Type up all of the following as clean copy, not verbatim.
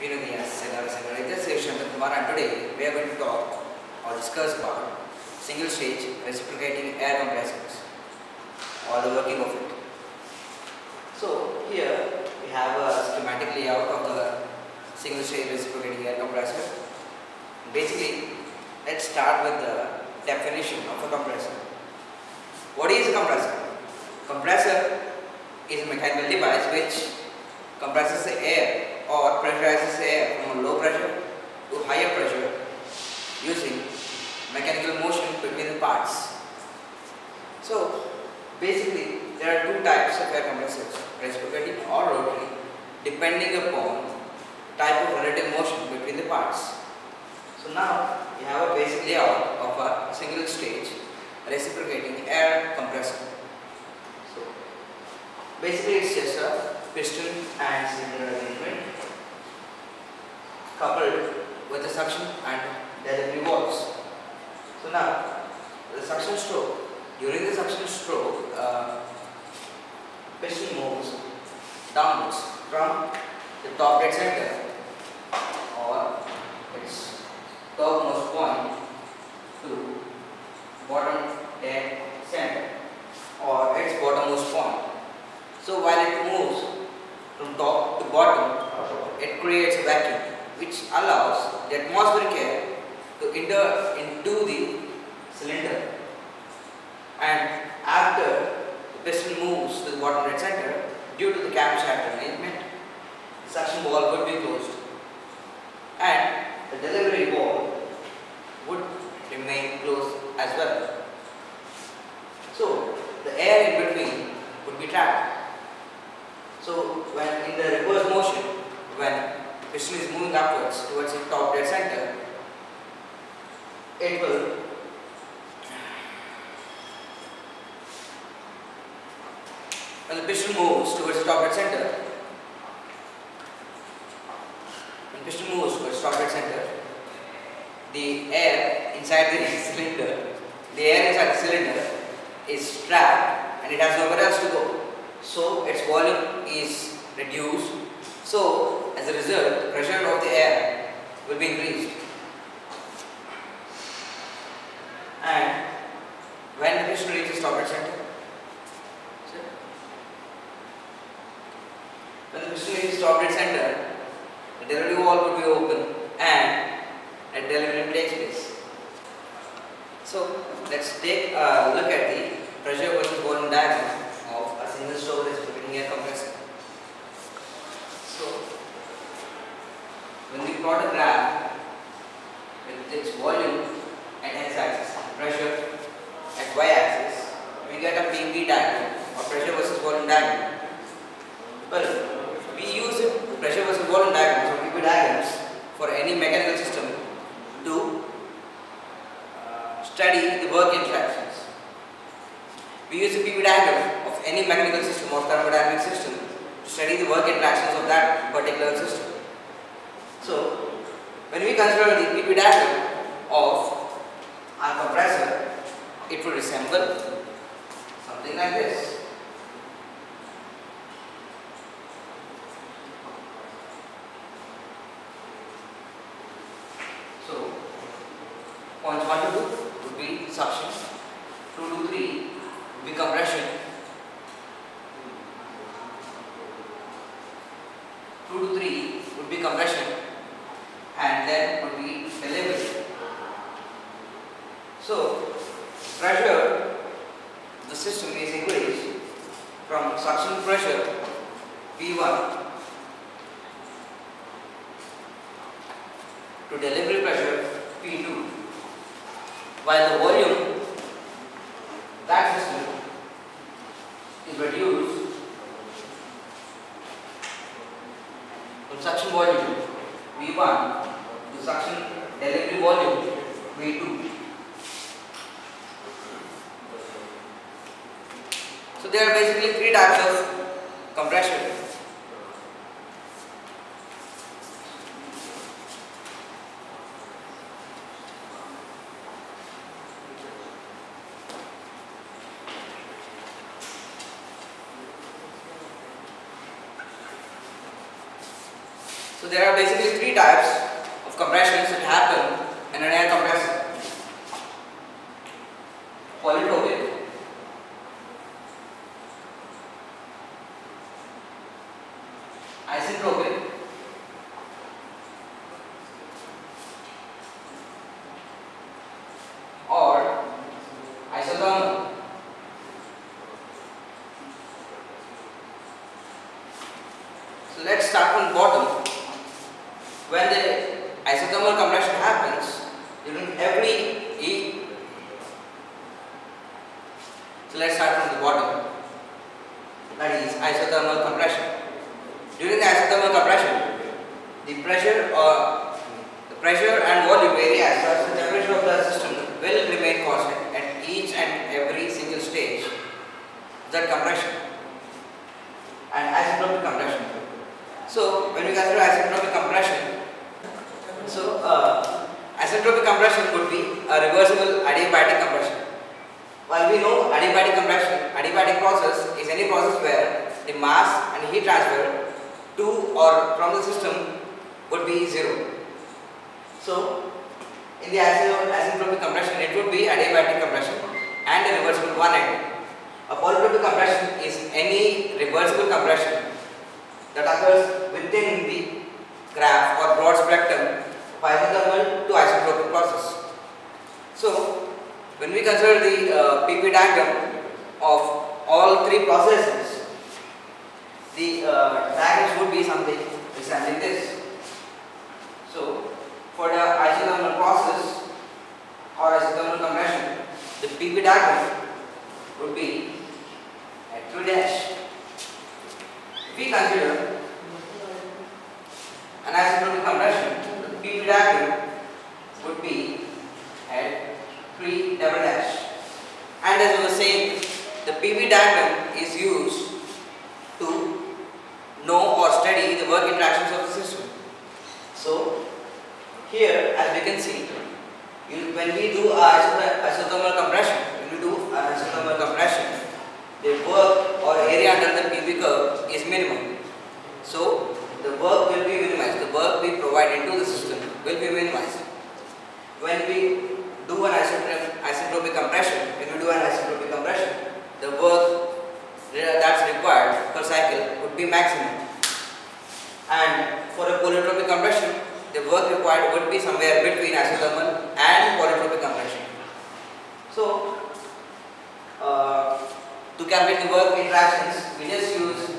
This is Shankar Kumar, and today we are going to talk or discuss about single stage reciprocating air compressors or the working of it. So here we have a schematic layout of the single stage reciprocating air compressor. Basically, let's start with the definition of a compressor. What is a compressor? Compressor is a mechanical device which compresses the air or pressurizes the air from a low pressure to higher pressure using mechanical motion between the parts. So basically there are two types of air compressors, reciprocating or rotary, depending upon type of relative motion between the parts. So now we have a basic layout of a single stage reciprocating air compressor. So basically it's just a piston and cylinder arrangement coupled with the suction and delivery valves. So now the suction stroke, during the suction stroke, piston moves downwards from the top dead center or its topmost point to bottom dead center or its bottommost point. So while it moves from top to bottom, it creates a vacuum which allows the atmospheric air to enter into the cylinder, and after the piston moves to the bottom dead center, due to the camshaft arrangement, the suction valve would be closed and the delivery valve would remain closed as well. So the air in between would be trapped. So when in the reverse motion, when the piston is moving upwards towards the top dead center, it will when the piston moves towards the top dead center, the air inside the cylinder, is trapped and it has nowhere else to go. So its volume is reduced. So as a result, the pressure of the air will be increased. And when the piston reaches top dead center, the delivery valve would be open and a delivery takes place. So let's take a look at the pressure versus volume diagram of a single stroke reciprocating air compressor. So when we plot a graph with its volume at x-axis and pressure at y-axis, we get a PV diagram or pressure versus volume diagram. Well, we use pressure versus volume diagrams or PV diagrams for any mechanical system to study the work interactions. We use a PV diagram of any mechanical system or thermodynamic system to study the work interactions of that particular system. So when we consider the PV diagram of our compressor, it will resemble something like this. So points 1 to 2 would be suction, 2 to 3 would be compression, 2 to 3 would be compression, and then would be delivery. So pressure of the system is increased from suction pressure P1 to delivery pressure P2, while the volume of that system is reduced from suction volume V1 to suction delivery volume V2. So there are basically three types of compression. So there are basically three types of compressions that happen in an air compressor: polytropic, isentropic, or isothermal. So let's start from the bottom. When the isothermal compression happens during every E. So let's start from the bottom. That is isothermal compression. During the isothermal compression, the pressure and volume vary as far as the temperature of the system will remain constant at each and every single stage of that compression. And isentropic compression. So when we consider isentropic compression, isentropic compression would be a reversible adiabatic compression. While we know adiabatic process is any process where the mass and heat transfer to or from the system would be zero. So in the isentropic compression, it would be adiabatic compression and a reversible one end. A polytropic compression is any reversible compression that occurs within the graph or broad spectrum of isothermal to isentropic process. So when we consider the PP diagram of all three processes, the diagrams would be something resembling this. So for the isothermal process or isothermal compression, the PP diagram would be at 3 dash. If we consider an isentropic compression, the PP diagram would be at 3 double dash. And as I was saying, the PV diagram is used to know or study the work interactions of the system. So here, as we can see, when we do isothermal compression, the work or area under the PV curve is minimum. So the work will be minimized. The work we provide into the system will be minimized. When we do an isentropic compression, the work that's required per cycle would be maximum. And for a polytropic compression, the work required would be somewhere between isothermal and polytropic compression. So to calculate the work interactions, we just use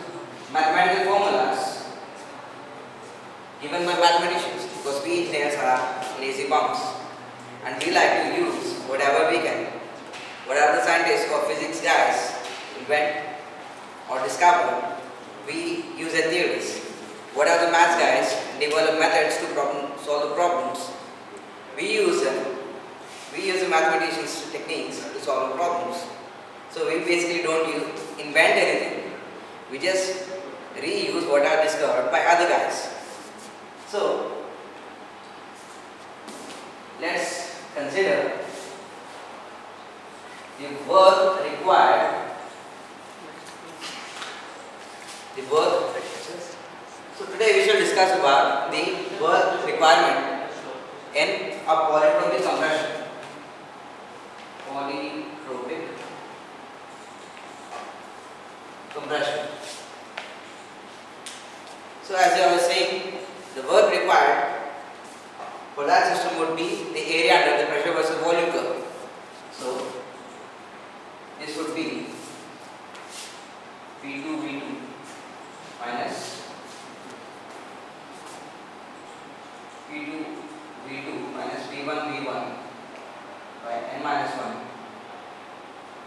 mathematical formulas given by mathematicians, because we engineers are lazy bums and we like to use whatever we can. Whatever the scientists or physics guys invent or discover, we use their theories. Whatever the maths guys develop methods to solve the problems, we use them. We use the mathematicians' techniques to solve the problems. So we basically don't invent anything. We just reuse what are discovered by other guys. So let's consider the work required. So today we shall discuss about the work requirement in a polytropic compression. Polytropic compression. So as I was saying, the work required for that system would be the area under the pressure versus volume curve. So this would be P2V2 minus P2V2 minus P1V1 by n minus 1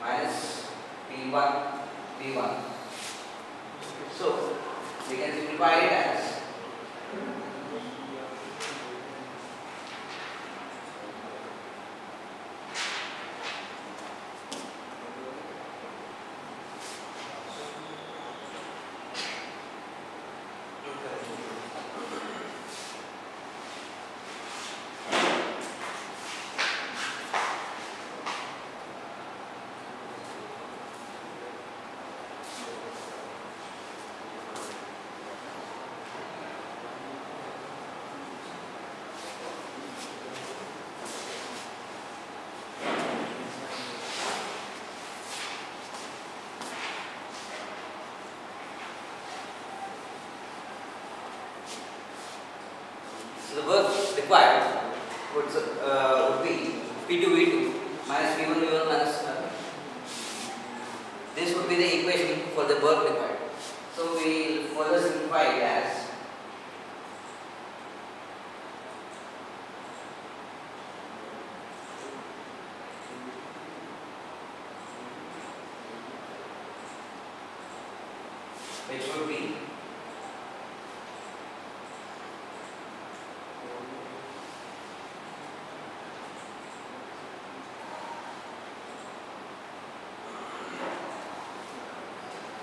minus P1V1. So we can simplify it as So the work required would be P2V2 minus P1V1 minus this would be the equation for the work required. So we will further simplify it as which would be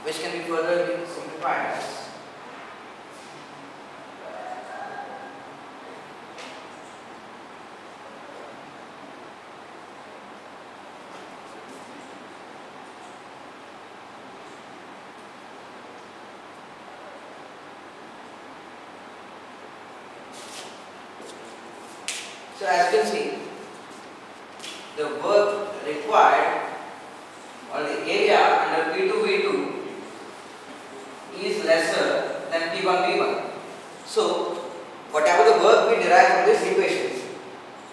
which can be further simplified as so as you can see, the work required or the area under P2V2 is lesser than P1V1. So whatever the work we derive from this equation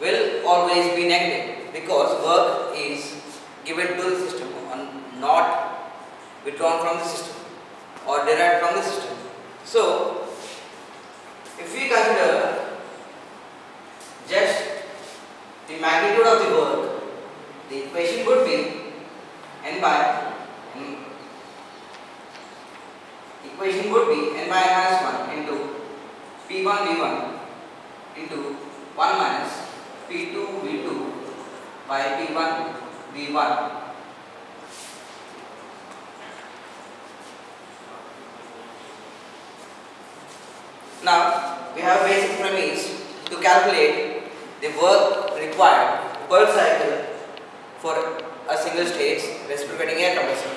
will always be negative because work is given to the system and not withdrawn from the system or derived from the system. So if we consider just the magnitude of the work, the equation would be n by n minus 1 into P1V1 into 1 minus P2V2 by P1V1. Now we have basic premise to calculate the work required per cycle for a single stage reciprocating air compressor.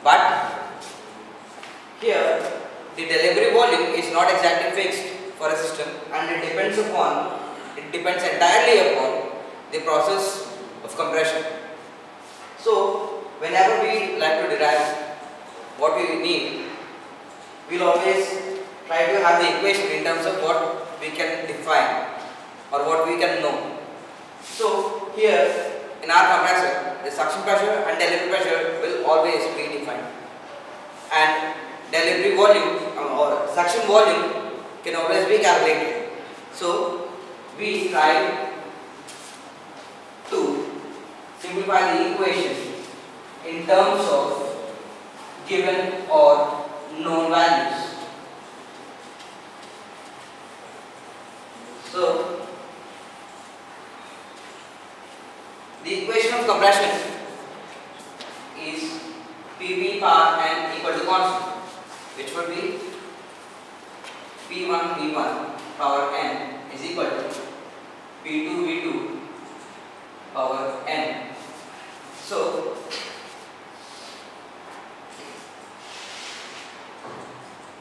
But here the delivery volume is not exactly fixed for a system and it depends entirely upon the process of compression. So whenever we like to derive what we need, we will always try to have the equation in terms of what we can define or what we can know. So here in our compressor, the suction pressure and delivery pressure will always be defined, and delivery volume or suction volume can always be calculated. So we try to simplify the equation in terms of given or known values. So the equation of compression is PV power n equal to constant, which would be P1V1 power n is equal to P2V2 power n. So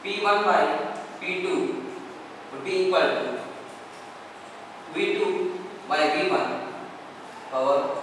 P1 by P2 would be equal to V2 by V1 power